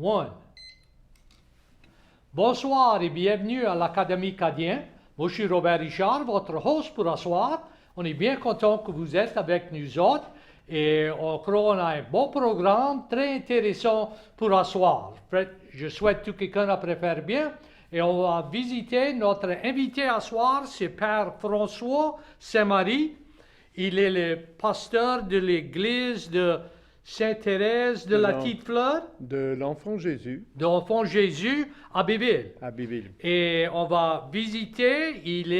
One. Bonsoir et bienvenue à l'Académie Cadien. Moi, je suis Robert Richard, votre host pour ce soir. On est bien content que vous êtes avec nous autres et on croit qu'on a un bon programme très intéressant pour ce soir. Je souhaite que quelqu'un la préfère bien et on va visiter notre invité à soir, c'est Père François Saint-Marie. Il est le pasteur de l'église de Sainte-Thérèse de la Petite Fleur. De l'Enfant Jésus. De l'Enfant Jésus à Béville. À Béville. Et on va visiter. Il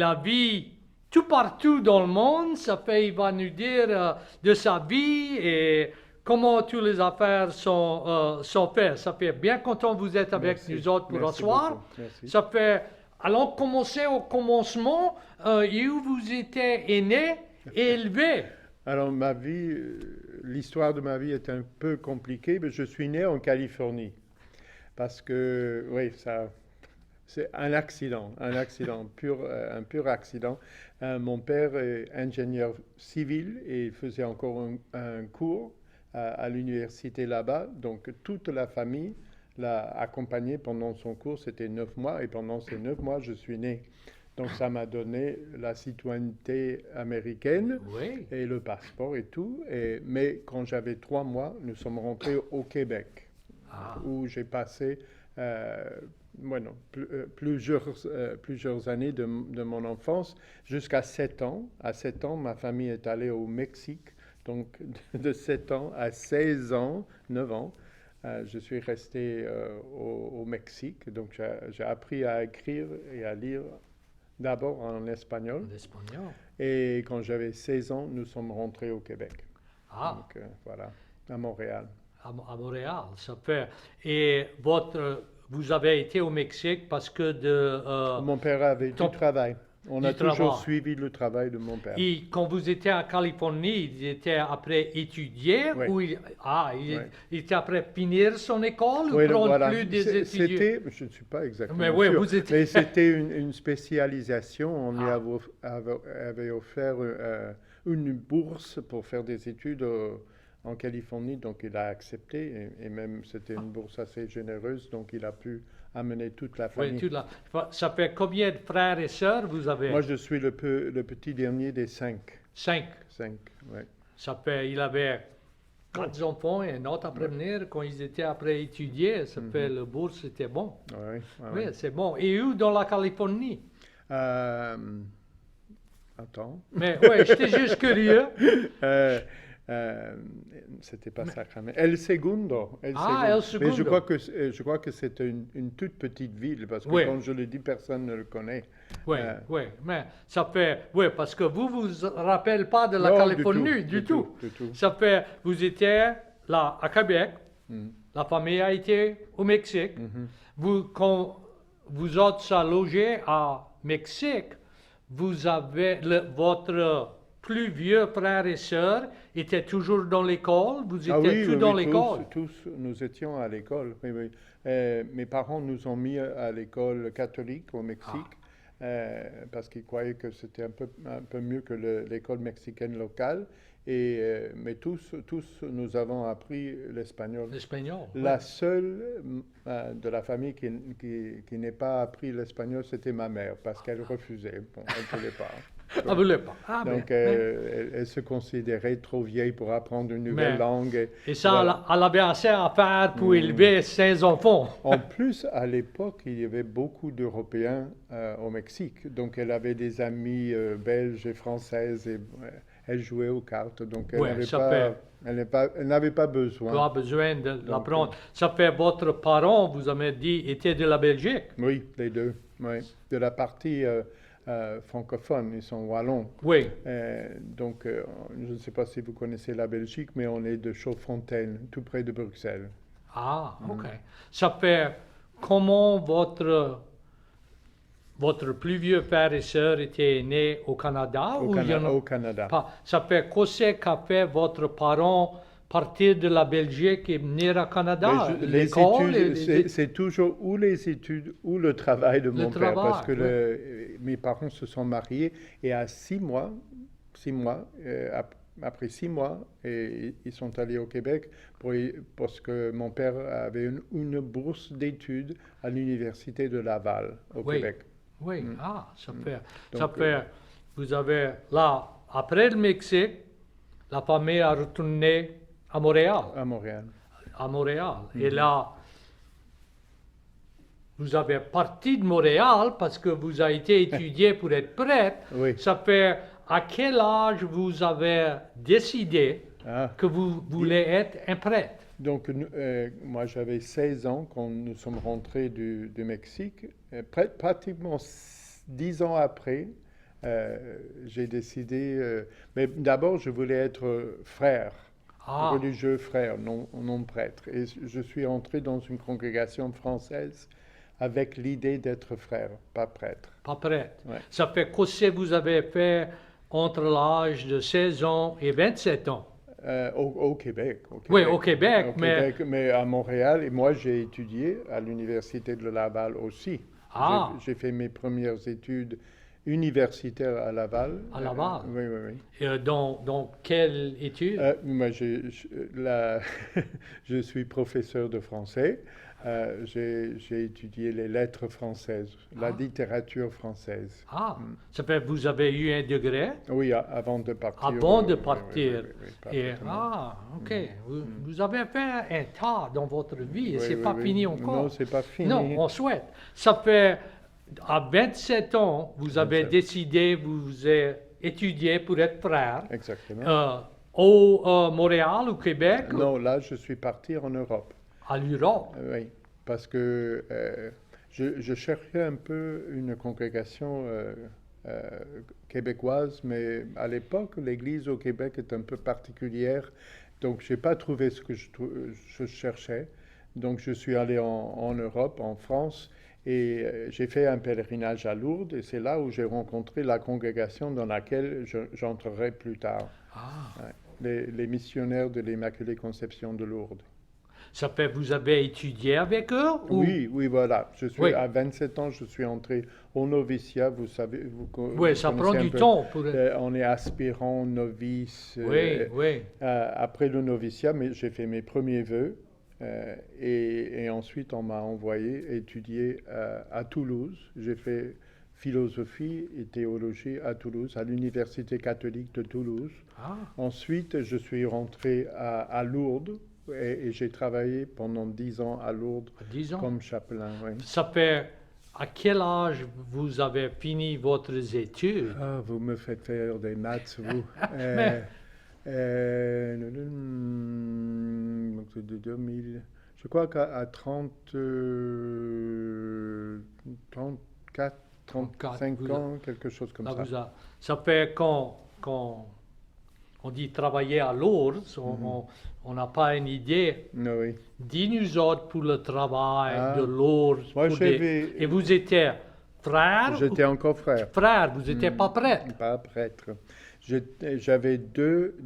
a vu tout partout dans le monde. Il va nous dire de sa vie et comment toutes les affaires sont faites. Ça fait bien content que vous êtes avec nous autres pour ce soir. Ça fait. Allons commencer au commencement. Où vous étiez né et élevé. Alors, ma vie, l'histoire de ma vie est un peu compliquée, mais je suis né en Californie. Parce que, oui, c'est un accident, un pur accident. Mon père est ingénieur civil et il faisait encore un cours à l'université là-bas. Donc, toute la famille l'a accompagné pendant son cours. C'était 9 mois et pendant ces 9 mois, je suis né. Donc ça m'a donné la citoyenneté américaine et le passeport et tout. Mais quand j'avais 3 mois, nous sommes rentrés au Québec, où j'ai passé plusieurs années de mon enfance, jusqu'à 7 ans. À 7 ans, ma famille est allée au Mexique. Donc de 7 ans à 16 ans, 9 ans, je suis resté au Mexique. Donc j'ai appris à écrire et à lire. D'abord en espagnol. Et quand j'avais 16 ans, nous sommes rentrés au Québec. Donc voilà, à Montréal. À Montréal, ça fait. Et vous avez été au Mexique parce que Mon père avait du travail. On a toujours suivi le travail de mon père. Et quand vous étiez en Californie, il était après étudier ou il était après finir son école ou prendre plus des études? Je ne suis pas exactement sûr, mais c'était une spécialisation. On lui avait offert une bourse pour faire des études en Californie, donc il a accepté et même c'était une bourse assez généreuse, donc il a pu amener toute la famille. Oui, ça fait combien de frères et sœurs vous avez? Moi, je suis le petit dernier des 5. 5? 5, oui. Ça fait, il avait 4 enfants et un autre après venir quand ils étaient après étudier. Ça fait, le bourse, c'était bon. Oui, c'est bon. Et où dans la Californie? Attends. Mais oui, j'étais juste curieux. C'était pas Sacramento. El Segundo. El Segundo. Mais je crois que c'est une toute petite ville, parce que quand je le dis, personne ne le connaît. Oui, mais ça fait... Oui, parce que vous rappelez pas de la Californie du tout. Ça fait... Vous étiez là, à Québec. La famille a été au Mexique. Quand vous êtes logé à Mexique, vous avez votre... plus vieux frères et sœurs étaient toujours dans l'école? Vous étiez tous dans l'école? Tous, nous étions à l'école. Oui. Mes parents nous ont mis à l'école catholique au Mexique parce qu'ils croyaient que c'était un peu mieux que l'école mexicaine locale. Mais tous, nous avons appris l'espagnol. La seule de la famille qui n'ait pas appris l'espagnol, c'était ma mère, parce qu'elle refusait. Bon, elle ne voulait pas. Donc, elle se considérait trop vieille pour apprendre une nouvelle langue. Et ça, elle avait assez à faire pour élever ses enfants. En plus, à l'époque, il y avait beaucoup d'Européens au Mexique. Donc, elle avait des amies belges et françaises et elle jouait aux cartes. Donc, elle n'avait pas besoin. Pas besoin de l'apprendre. Ça fait votre parent, vous avez dit, était de la Belgique? Oui, les deux. Oui. De la partie... francophones, ils sont wallons. Oui. Donc, je ne sais pas si vous connaissez la Belgique, mais on est de Chaudfontaine, tout près de Bruxelles. OK. Ça fait comment votre plus vieux frère et sœur étaient nés au Canada? Au Canada. Ça fait qu'est-ce qu'a fait votre parent partir de la Belgique et venir au Canada? L'école? C'est toujours ou les études ou le travail de mon père, parce que mes parents se sont mariés et à 6 mois, après 6 mois, et ils sont allés au Québec parce que mon père avait une bourse d'études à l'Université de Laval au Oui. Québec. Oui, ça fait. Donc, Ça fait. Vous avez là, après le Mexique, la famille a retourné à Montréal. À Montréal. À Montréal. Et là, vous avez parti de Montréal parce que vous avez été étudié pour être prêtre. Oui. Ça fait à quel âge vous avez décidé Ah. que vous voulez être un prêtre? Donc, moi, j'avais 16 ans quand nous sommes rentrés du Mexique. Pratiquement 10 ans après, j'ai décidé... mais d'abord, je voulais être frère, religieux frère, non prêtre. Et je suis entré dans une congrégation française avec l'idée d'être frère, pas prêtre. Pas prêtre. Ouais. Ça fait qu'est-ce que vous avez fait entre l'âge de 16 ans et 27 ans? Au Québec. Oui, au Québec, Au mais... Québec, mais à Montréal. Et moi, j'ai étudié à l'Université de Laval aussi. Ah. J'ai fait mes premières études universitaires à Laval. À Laval? Oui, oui, oui. Dans quelle étude? Moi, je suis professeur de français. J'ai étudié les lettres françaises, la littérature française. Ça fait que vous avez eu un degré? Oui, avant de partir. Avant de oui, partir. oui, Et, parfaitement. OK. Vous avez fait un tas dans votre vie et Oui, c'est oui, pas oui. fini encore. Non, c'est pas fini. Non, on souhaite. Ça fait, à 27 ans, vous avez 27. décidé, vous avez étudié pour être frère. Exactement. Au Montréal, au Québec? Non, là, je suis parti en Europe. À l'Europe? Oui, parce que je cherchais un peu une congrégation québécoise, mais à l'époque, l'Église au Québec est un peu particulière, donc je n'ai pas trouvé ce que je cherchais. Donc je suis allé en Europe, en France, et j'ai fait un pèlerinage à Lourdes, et c'est là où j'ai rencontré la congrégation dans laquelle j'entrerai plus tard. Ouais. Les missionnaires de l'Immaculée Conception de Lourdes. Ça fait que vous avez étudié avec eux? Ou... Oui, voilà. Oui. À 27 ans, je suis entré au noviciat. Vous savez, Oui, ça prend du temps pour... on est aspirant, novice. Oui. Après le noviciat, mais j'ai fait mes premiers vœux. Et ensuite, on m'a envoyé étudier à Toulouse. J'ai fait philosophie et théologie à Toulouse, à l'Université catholique de Toulouse. Ensuite, je suis rentré à Lourdes. Et j'ai travaillé pendant 10 ans à Lourdes 10 ans. comme chapelain. Oui. Ça fait à quel âge vous avez fini votre études? Vous me faites faire des maths, vous. De 2000, je crois qu'à 34, 35 ans, quelque chose comme ça. Ça fait quand on dit travailler à Lourdes, on n'a pas une idée. Oui. Dis-nous autres pour le travail de Lourdes. Moi, Et vous étiez frère? J'étais encore frère. Frère, vous n'étiez pas prêtre? Pas prêtre. J'avais deux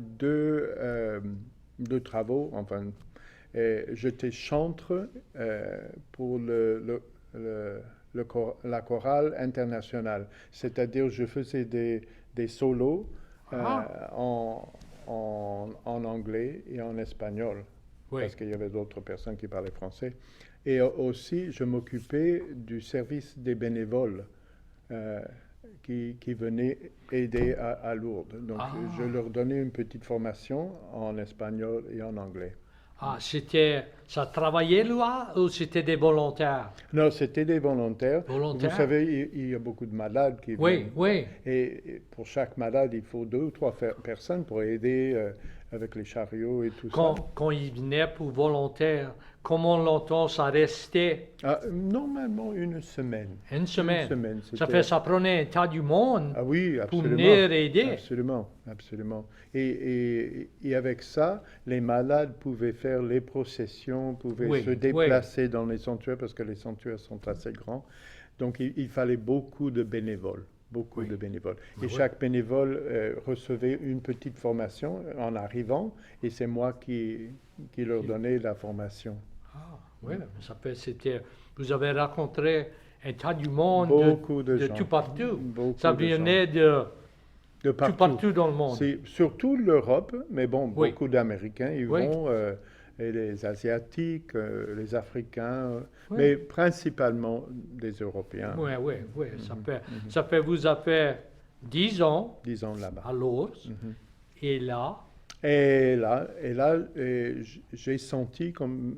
travaux, enfin. J'étais chantre pour la chorale internationale. C'est-à-dire, je faisais des solos en anglais et en espagnol, parce qu'il y avait d'autres personnes qui parlaient français. Et aussi, je m'occupais du service des bénévoles qui venaient aider à Lourdes. Donc, je leur donnais une petite formation en espagnol et en anglais. Ça travaillait là ou c'était des volontaires? Non, c'était des volontaires. Vous savez, il y a beaucoup de malades qui viennent. Oui. Et pour chaque malade, il faut 2 ou 3 personnes pour aider avec les chariots et tout ça. Quand ils venaient pour volontaires, comment longtemps ça restait? Normalement, une semaine. Une semaine. Ça fait, ça prenait un tas du monde oui, pour venir aider. Absolument. Et avec ça, les malades pouvaient faire les processions, pouvaient se déplacer dans les sanctuaires parce que les sanctuaires sont assez grands. Donc, il fallait beaucoup de bénévoles. Et chaque bénévole recevait une petite formation en arrivant, et c'est moi qui leur donnais la formation. Vous avez rencontré un tas du monde Beaucoup de gens. tout partout. Beaucoup ça venait de de tout partout. partout dans le monde. C'est surtout l'Europe, mais bon, Oui. beaucoup d'Américains y Oui. vont, et les Asiatiques, les Africains, Oui. mais principalement des Européens, Oui, oui, oui. Vous avez 10 ans disons là-bas. à Lourdes, et là, J'ai senti comme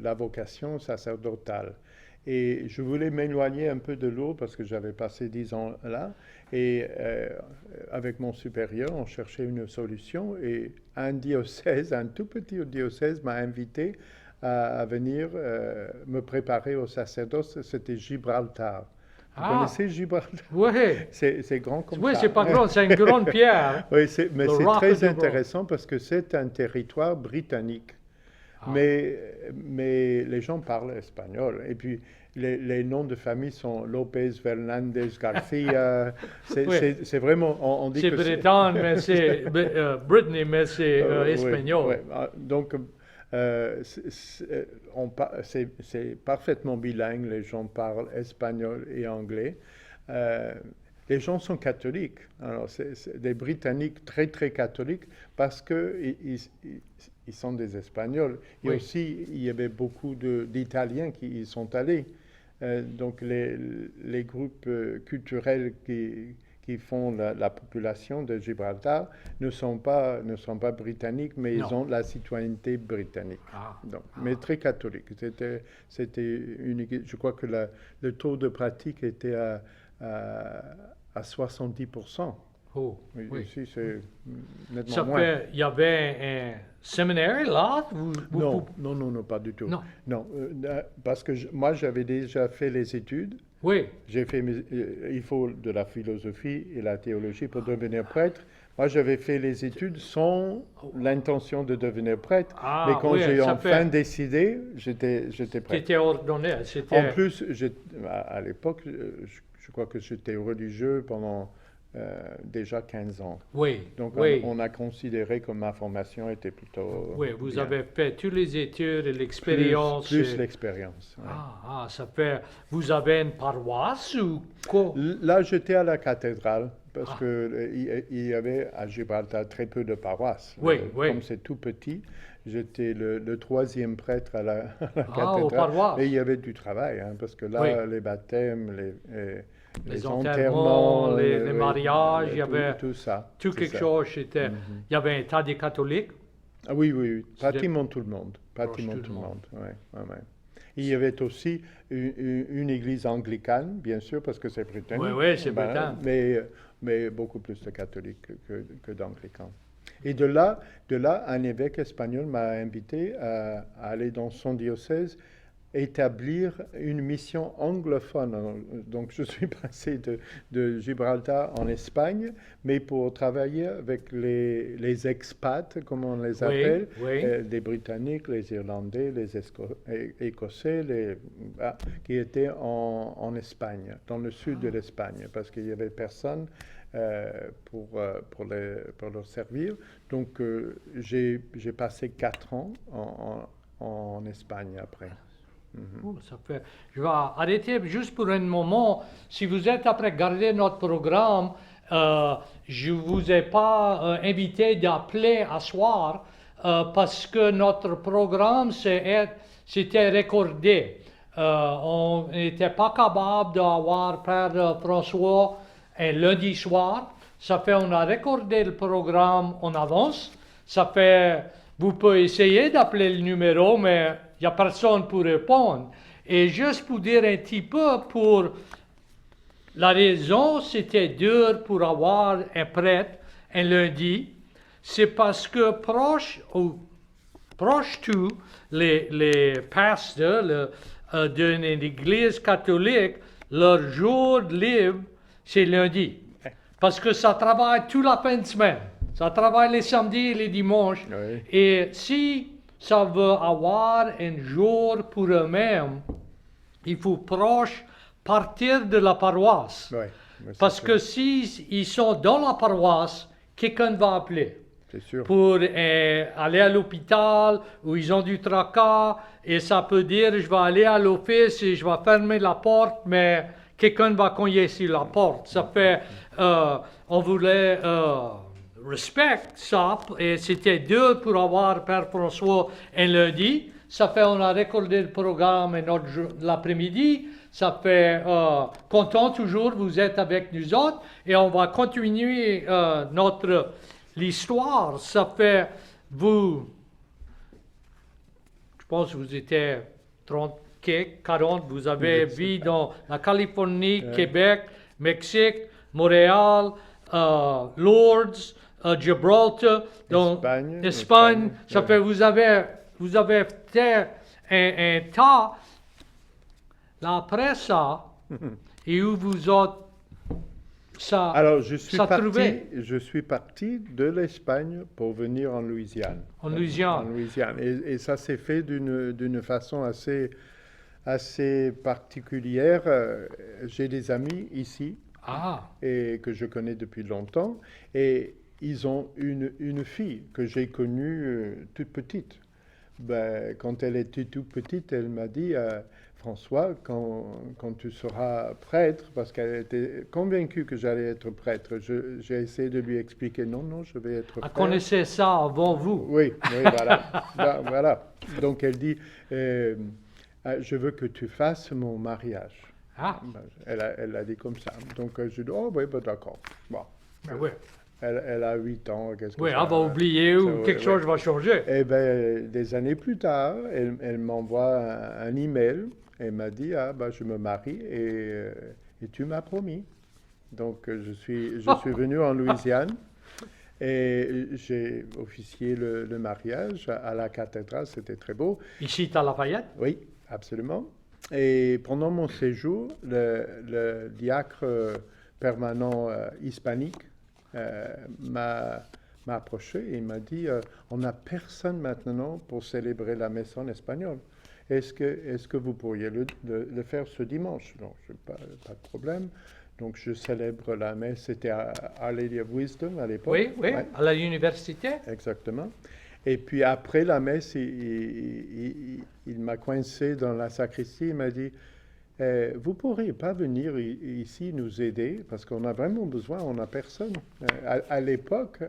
la vocation sacerdotale. Et je voulais m'éloigner un peu de l'eau parce que j'avais passé 10 ans là. Et avec mon supérieur, on cherchait une solution. Et un diocèse, un tout petit diocèse, m'a invité à venir me préparer au sacerdoce. C'était Gibraltar. Vous connaissez Gibraltar? Oui, C'est grand comme oui, ça. c'est pas grand, c'est une grande pierre. Oui, mais Le c'est Rock of très Gibraltar. intéressant parce que c'est un territoire britannique. Ah. Mais les gens parlent espagnol. Et puis, les noms de famille sont Lopez, Fernandez, Garcia. Oui. C'est vraiment... On dit C'est que Bretagne, mais c'est Brittany, mais c'est oui, espagnol. oui. Donc, c'est parfaitement bilingue. Les gens parlent espagnol et anglais. Les gens sont catholiques. Alors, c'est des Britanniques très, très catholiques parce qu'ils sont des Espagnols. Et Oui. aussi, il y avait beaucoup d'Italiens qui y sont allés. Donc, les groupes culturels qui font la population de Gibraltar ne sont pas britanniques, mais Non. ils ont la citoyenneté britannique. Donc, mais très catholique. C'était je crois que le taux de pratique était à 70%. Oh, oui. Ici, c'est nettement Ça moins. fait, il y avait un séminaire là? Non, pas du tout. Non. Parce que moi, j'avais déjà fait les études. Oui. J'ai fait il faut de la philosophie et la théologie pour devenir prêtre. Moi, j'avais fait les études sans l'intention de devenir prêtre. Mais quand j'ai enfin décidé, j'étais prêtre. Tu étais ordonné. En plus, à l'époque, je crois que j'étais religieux pendant déjà 15 ans. Oui. Donc, oui. on a considéré que ma formation était plutôt... Oui, vous bien. avez fait toutes les études et l'expérience. Plus l'expérience. Ouais. Ça fait... Vous avez une paroisse ou quoi? Là, j'étais à la cathédrale parce qu'il y avait à Gibraltar très peu de paroisses. Oui, oui. Comme c'est tout petit, j'étais le troisième prêtre à la Aux cathédrale. paroisses. Et il y avait du travail, hein, parce que là, Oui. les baptêmes, les enterrements, les mariages, il y avait tout ça. tout quelque chose. Il y avait un tas de catholiques. Ah oui. Pratiquement tout le monde. Pratiquement tout le monde. Ouais. Il y avait aussi une église anglicane, bien sûr, parce que c'est britannique. Oui, c'est britannique. Mais beaucoup plus de catholiques que d'anglicans. Et de là, un évêque espagnol m'a invité à aller dans son diocèse établir une mission anglophone. Donc, je suis passé de Gibraltar en Espagne, mais pour travailler avec les expats, comme on les appelle, les Britanniques, les Irlandais, les Écossais, qui étaient en Espagne, dans le sud de l'Espagne, parce qu'il n'y avait personne pour leur servir. Donc, j'ai passé 4 ans en Espagne après. Je vais arrêter juste pour un moment. Si vous êtes après regarder notre programme, je ne vous ai pas invité d'appeler à soir parce que notre programme c'était recordé. On n'était pas capable d'avoir Père François un lundi soir. Ça fait on a recordé le programme en avance. Ça fait vous pouvez essayer d'appeler le numéro, mais il n'y a personne pour répondre. Et juste pour dire un petit peu, pour la raison, c'était dur pour avoir un prêtre un lundi, c'est parce que proche tout, les pasteurs d'une église catholique, leur jour libre, c'est lundi. Parce que ça travaille toute la fin de semaine. Ça travaille les samedis et les dimanches. Oui. Et si ça veut avoir un jour pour eux-mêmes, il faut proche partir de la paroisse. Oui, parce que s'ils sont dans la paroisse, quelqu'un va appeler. C'est sûr. Pour aller à l'hôpital, où ils ont du tracas, et ça peut dire, je vais aller à l'office et je vais fermer la porte, mais quelqu'un va cogner sur la porte. Ça fait, on voulait respecter ça, et c'était 2 pour avoir Père François un lundi. Ça fait, on a recordé le programme l'après-midi. Ça fait, content toujours, vous êtes avec nous autres, et on va continuer l'histoire. Ça fait, je pense que vous étiez 30, 40, vous avez vu dans la Californie, Québec, Mexique, Montréal, Lourdes, Gibraltar, donc Espagne. Ça fait, vous avez fait un tas. Après ça, et où vous êtes, ça, alors, je suis parti de l'Espagne pour venir en Louisiane. En Louisiane. En Louisiane. Et ça s'est fait d'une façon assez particulière. J'ai des amis ici et que je connais depuis longtemps. Et ils ont une fille que j'ai connue toute petite. Ben, quand elle était toute petite, elle m'a dit... François, quand tu seras prêtre, parce qu'elle était convaincue que j'allais être prêtre, j'ai essayé de lui expliquer, non, je vais être prêtre. Elle connaissait ça avant vous. Oui, voilà. Voilà. Donc elle dit, je veux que tu fasses mon mariage. Elle l'a dit comme ça. Donc je dis, oh oui, d'accord. Bon. Oui. Elle a 8 ans. Oui, elle va oublier ou quelque chose va changer. Et bien, des années plus tard, elle m'envoie un email. Elle m'a dit, je me marie et tu m'as promis. Donc, je suis venu en Louisiane et j'ai officié le mariage à la cathédrale. C'était très beau. Ici, à Lafayette? Oui, absolument. Et pendant mon séjour, le diacre permanent hispanique m'a approché et il m'a dit, on n'a personne maintenant pour célébrer la messe en espagnol. Est-ce que vous pourriez le faire ce dimanche? Non, pas de problème. Donc, je célèbre la messe. C'était à Our Lady of Wisdom à l'époque. Oui, ouais. À l'université. Exactement. Et puis, après la messe, il m'a coincé dans la sacristie. Il m'a dit, vous ne pourriez pas venir ici nous aider parce qu'on a vraiment besoin, on n'a personne. À l'époque,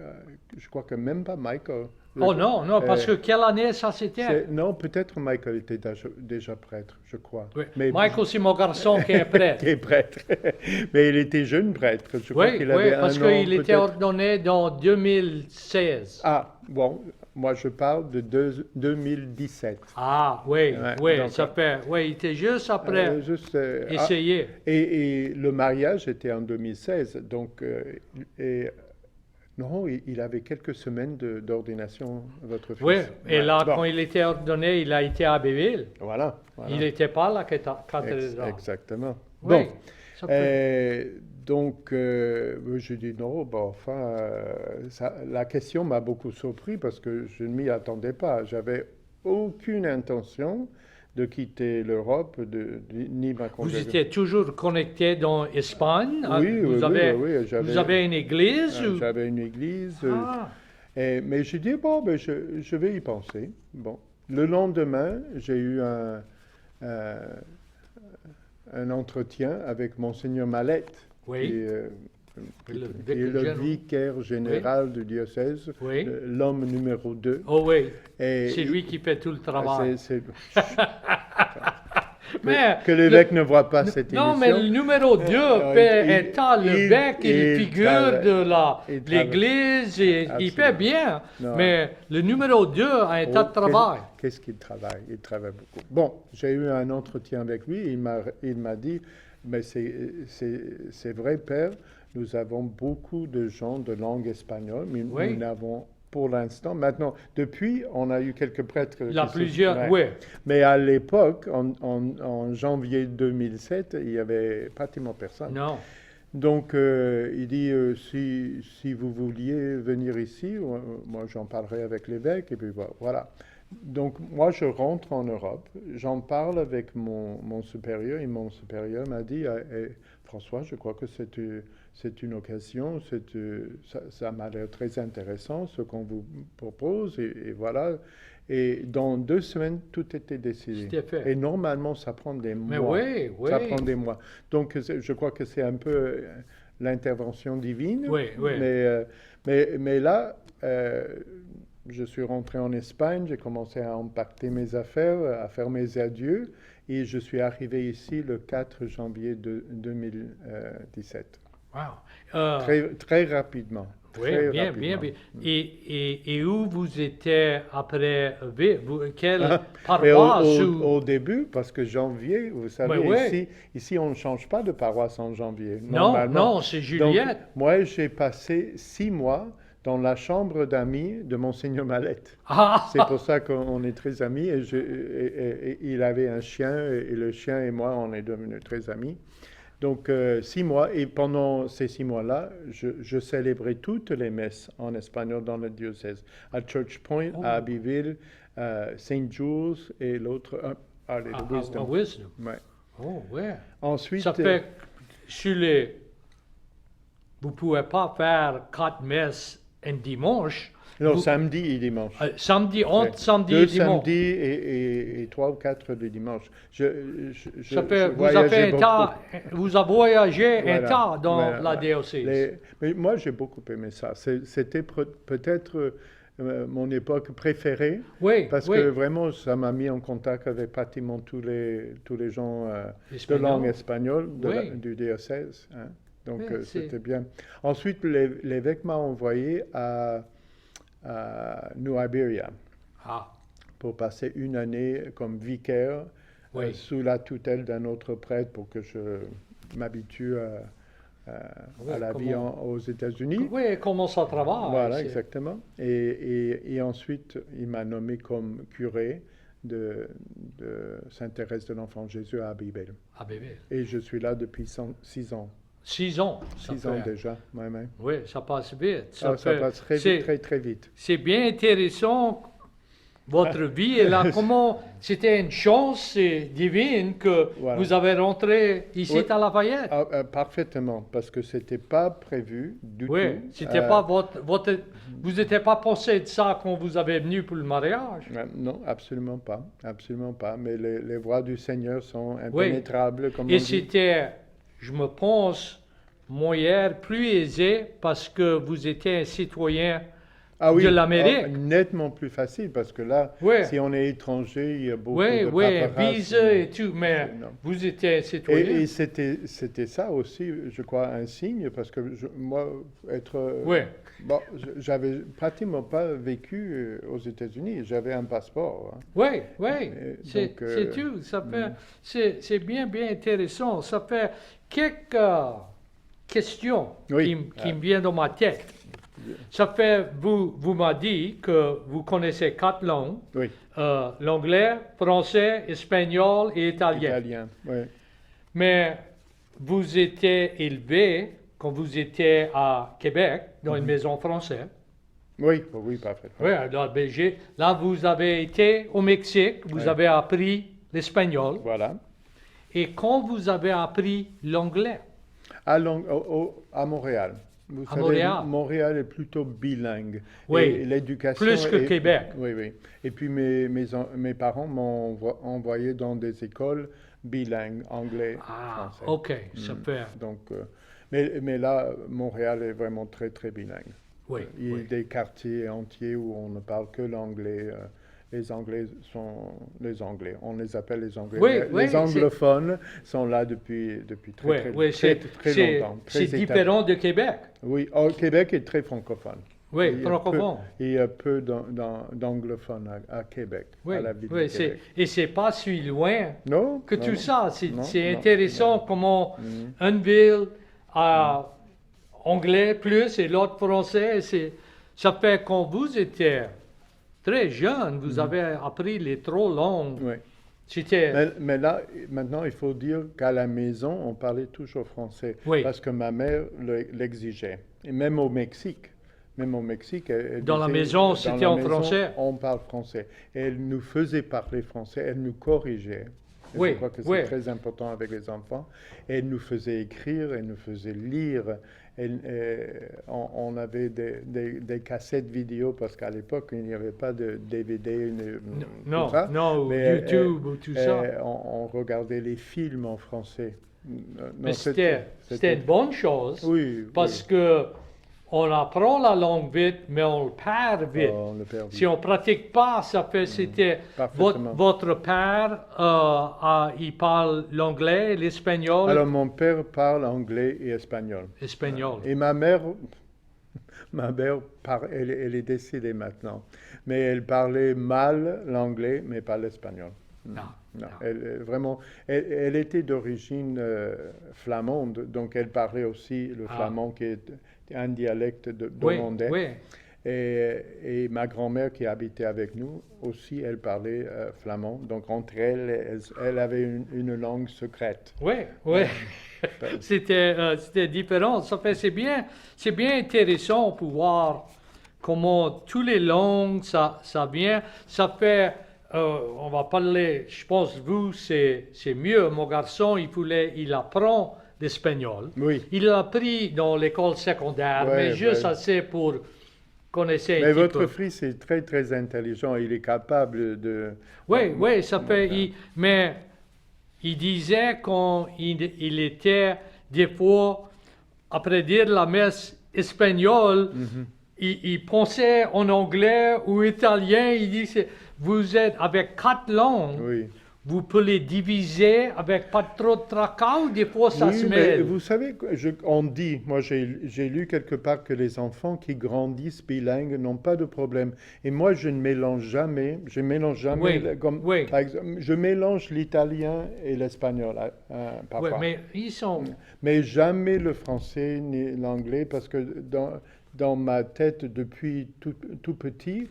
je crois que même pas Michael. Non, parce que quelle année ça c'était? Non, peut-être Michael était déjà prêtre, je crois. Oui. Mais Michael, c'est mon garçon qui est prêtre. Qui est prêtre. Mais il était jeune prêtre. Je crois qu'il avait parce qu'il était ordonné dans 2016. Ah, bon, moi je parle de 2017. Ah, oui, donc, ça fait. Oui, il était juste après essayer. Et le mariage était en 2016, donc. Non, il avait quelques semaines d'ordination, votre fils. Oui, et là, quand il était ordonné, il a été à Abbeville. Voilà. Il n'était pas à la cathédrale. Exactement. Oui, donc, je dis non, la question m'a beaucoup surpris parce que je ne m'y attendais pas. J'avais aucune intention de quitter l'Europe, ni ma congrégation. Vous étiez toujours connecté dans l'Espagne? Oui, vous avez une église? J'avais une église. Mais j'ai dit, je vais y penser. Bon. Le lendemain, j'ai eu un entretien avec Monseigneur Mallette, qui est le vicaire général du diocèse, l'homme numéro 2. Oh oui, c'est lui qui fait tout le travail. Mais que l'évêque ne voit pas cette émission. Non, mais le numéro 2 étant l'évêque, il figure de l'Église, et il fait bien. Non. Mais le numéro 2 a un tas de travail. Qu'est-ce qu'il travaille? Il travaille beaucoup. Bon, j'ai eu un entretien avec lui. Il m'a dit, mais c'est vrai, Père, nous avons beaucoup de gens de langue espagnole, mais nous n'avons... Pour l'instant. Maintenant, depuis, on a eu quelques prêtres. Il y a plusieurs, oui. Mais à l'époque, en janvier 2007, il n'y avait pratiquement personne. Non. Donc, il dit, si vous vouliez venir ici, moi j'en parlerai avec l'évêque, et puis voilà. Donc, moi, je rentre en Europe, j'en parle avec mon supérieur, et mon supérieur m'a dit, François, je crois que c'est une occasion, ça m'a l'air très intéressant, ce qu'on vous propose, et voilà. Et dans 2 semaines, tout était décidé. C'était fait. Et normalement, ça prend des Mais mois. oui, oui. Ça prend des mois. Donc, je crois que c'est un peu l'intervention divine. Oui, oui. Mais là, je suis rentré en Espagne, j'ai commencé à empaqueter mes affaires, à faire mes adieux, et je suis arrivé ici le 4 janvier 2017. Wow. Très rapidement. Oui, Très bien, rapidement. bien, bien. Et où vous étiez après, quelle Mais paroisse ou... au début, parce que janvier, vous savez, Mais oui. ici on ne change pas de paroisse en janvier, Non, normalement. non, c'est Donc, Juliette. moi, j'ai passé 6 mois dans la chambre d'amis de Monseigneur Mallette. Ah, C'est pour ça qu'on est très amis. Et il avait un chien, et le chien et moi, on est devenus très amis. Donc, 6 mois. Et pendant ces 6 mois-là, je célébrais toutes les messes en espagnol dans le diocèse. À Church Point, Oh. à Abbeville, St. Jules et l'autre, Wisdom. Wisdom. Ouais. Oh, ouais. Ensuite, Ça fait sur les... Vous ne pouvez pas faire 4 messes un dimanche. non, Vous- samedi et dimanche. Samedi, entre samedi Deux et dimanche. samedis et 3 ou 4 le dimanche. Ça fait, je vous avez voyageais un beaucoup. temps, vous avez voyagé un Voilà, temps dans voilà, la voilà. diocèse. Mais moi, j'ai beaucoup aimé ça. C'était peut-être mon époque préférée, Oui, parce oui. que vraiment, ça m'a mis en contact avec pratiquement tous les gens de Espagnol. langue espagnole Oui. du diocèse. Hein. Donc, Oui, c'est- c'était bien. Ensuite, l'évêque m'a envoyé à New Iberia Ah, pour passer une année comme vicaire Oui. sous la tutelle d'un autre prêtre pour que je m'habitue Oui, à la vie aux États-Unis. oui, comment ça travaille? Voilà, c'est- exactement. Et ensuite, il m'a nommé comme curé de Sainte-Thérèse de l'Enfant Jésus à Abbeville. Ah, bébé. Et je suis là depuis 6 ans. 6 ans. ça 6 ans fait. déjà. Ouais, ouais. Oui, ça passe vite. Ça fait- passe très c'est- vite, très, très vite. C'est bien intéressant, votre vie. Et là, comment c'était une chance divine que Voilà. vous avez rentré ici Oui. à Lafayette. Parfaitement, parce que c'était pas prévu du Oui, tout. c'était pas vous n'étiez pas pensé de ça quand vous avez venu pour le mariage. Non, absolument pas. Absolument pas. Mais les voies du Seigneur sont Oui. impénétrables, comme on Et dit. c'était, je me pense, moyen plus aisé parce que vous étiez un citoyen de l'Amérique. Nettement plus facile, parce que là, Oui. si on est étranger, il y a beaucoup Oui, de oui, paperasse. visa et tout, mais Non. vous étiez un citoyen. Et c'était ça aussi, je crois, un signe, parce que moi, Oui. bon, j'avais pratiquement pas vécu aux États-Unis. J'avais un passeport. Hein. Oui, oui, c'est donc, c'est tout. Ça fait, c'est bien, bien intéressant. Ça fait quelques questions Oui. qui me viennent dans ma tête. Ça fait, vous m'avez dit que vous connaissez 4 langues, Oui, l'anglais, français, espagnol et italien. italien. Oui. Mais vous étiez élevé quand vous étiez à Québec, dans une maison française. Oui, oui, parfaitement. Oui, à Belgique. Là, vous avez été au Mexique, vous Ouais. avez appris l'espagnol. Voilà. Et quand vous avez appris l'anglais, À Montréal. Vous À savez, Montréal. Montréal est plutôt bilingue. Oui, Et l'éducation plus que Québec. Oui, oui. Et puis mes parents m'ont envoyé dans des écoles bilingues, anglais, ah, français. ok, ça fait, Donc, mais là, Montréal est vraiment très, très bilingue. oui, Il y a oui. des quartiers entiers où on ne parle que l'anglais. Les Anglais sont les Anglais. On les appelle les Anglais. Oui, Les oui, c'est- anglophones sont là depuis très, Oui, très, oui, très, très c'est- longtemps. c'est très différent de Québec. oui, Québec est très francophone. Oui, Il y a francophone. Il y a peu d'anglophones à Québec, Oui, à la ville oui, de Québec. et c'est pas si loin Non, que non, tout ça. C'est non, c'est non, intéressant comment une ville a anglais plus et l'autre français. Ça fait quand vous étiez très jeune, vous avez appris les 3 langues. Oui. C'était Mais là, maintenant, il faut dire qu'à la maison, on parlait toujours français. Oui. Parce que ma mère l'exigeait. Et même au Mexique. Elle Dans la disait, maison, dans c'était la en maison, français. On parle français. Et elle nous faisait parler français, elle nous corrigeait. Et Oui, je crois que c'est oui. très important avec les enfants. Et elle nous faisait écrire, elle nous faisait lire. On avait des cassettes vidéo parce qu'à l'époque, il n'y avait pas de DVD, Non, tout ça. non, Mais, YouTube ou tout ça. on regardait les films en français. Mais c'était une bonne chose Oui, parce oui. que on apprend la langue vite, mais on le perd vite. Oh, on le perd vite. Si on pratique pas, ça fait c'était Parfaitement. votre père, il parle l'anglais, l'espagnol, Alors, mon père parle anglais et espagnol. espagnol. Et ma mère elle est décédée maintenant. Mais elle parlait mal l'anglais, mais pas l'espagnol. Non, Non, non. elle était d'origine flamande, donc elle parlait aussi le flamand qui est un dialecte Oui, d'hollandais. oui. Et ma grand-mère qui habitait avec nous aussi, elle parlait flamand. Donc entre elles, elle avait une langue secrète. Oui, oui. C'était différent. Ça fait, c'est bien intéressant pour voir comment toutes les langues, ça vient. Ça fait, on va parler, je pense, vous, c'est mieux. Mon garçon, il apprend l'espagnol. Oui. Il l'a appris dans l'école secondaire, Ouais, mais juste ouais. assez pour connaître un Mais petit votre peu. fils est très très intelligent, il est capable de... Oui, oui, ça fait. Mais il disait quand il était des fois, après dire la messe espagnole, il pensait en anglais ou italien. Il dit vous êtes avec 4 langues, Oui. vous pouvez les diviser avec pas trop de tracas ou des fois ça Oui, se mais mêle. vous savez, on dit, moi j'ai lu quelque part que les enfants qui grandissent bilingues n'ont pas de problème. Et moi je mélange jamais Oui, comme, oui. par exemple, je mélange l'italien et l'espagnol Oui, parfois. mais ils sont. Mais jamais le français ni l'anglais parce que dans ma tête depuis tout petit,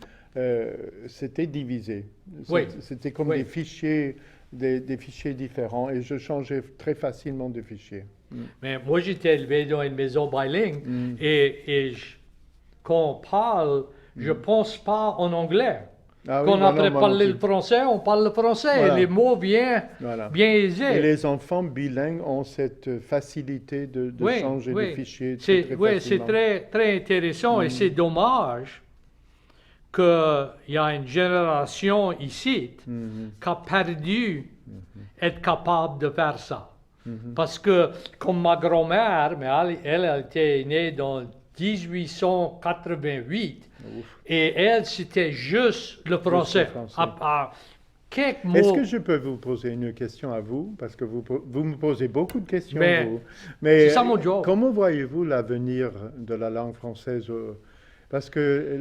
c'était divisé. Oui, C'était comme oui. des fichiers, des fichiers différents et je changeais très facilement de fichiers. Mais moi, j'étais élevé dans une maison bilingue quand on parle, je ne pense pas en anglais. Ah oui, Quand on moi non, après moi parler non le plus. français, on parle le français. Voilà. Et les mots bien Voilà. Et aisés. les enfants bilingues ont cette facilité de Oui, changer oui. de fichiers C'est, très oui, c'est facilement. très, très intéressant et c'est dommage qu'il y a une génération ici qui a perdu être capable de faire ça. Parce que, comme ma grand-mère, mais elle était née dans 1888, Ouf. et elle, c'était juste le français. français. Quelques Est-ce mots. que je peux vous poser une question à vous? Parce que vous me posez beaucoup de questions, Mais vous. c'est ça mon job. Comment voyez-vous l'avenir de la langue française? Parce que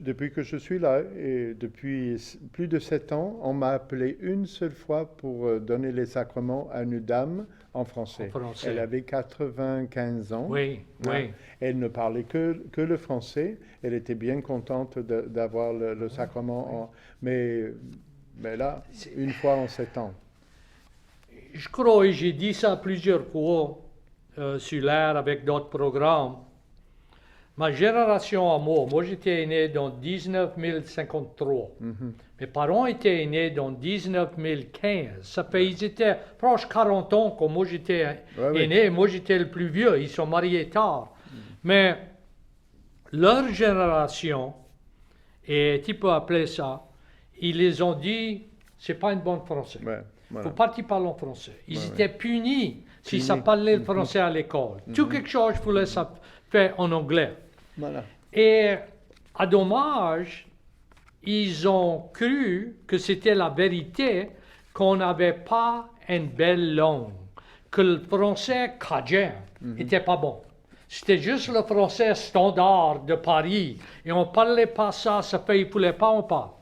depuis que je suis là, et depuis plus de 7 ans, on m'a appelé une seule fois pour donner les sacrements à une dame en français. En français. Elle avait 95 ans. Oui, Hein. oui. Elle ne parlait que le français. Elle était bien contente d'avoir le sacrement. Mais là, une fois en 7 ans. Je crois, et j'ai dit ça plusieurs fois sur l'air avec d'autres programmes. Ma génération à moi j'étais né dans 1953. Mes parents étaient nés dans 1915. Ça fait, ils étaient proches 40 ans quand moi j'étais né. Moi j'étais le plus vieux. Ils sont mariés tard. Mais leur génération, et tu peux appeler ça, ils les ont dit, c'est pas une bonne français. Ouais, voilà. Faut pas qu'ils parlent en français. Ils Ouais, étaient punis si ça Punis. parlait le français à l'école. Tout quelque chose, il fallait ça faire en anglais. Voilà. Et à dommage, ils ont cru que c'était la vérité, qu'on n'avait pas une belle langue, que le français cajun était pas bon. C'était juste le français standard de Paris. Et on ne parlait pas ça, ça fait, ils ne voulaient pas en parler.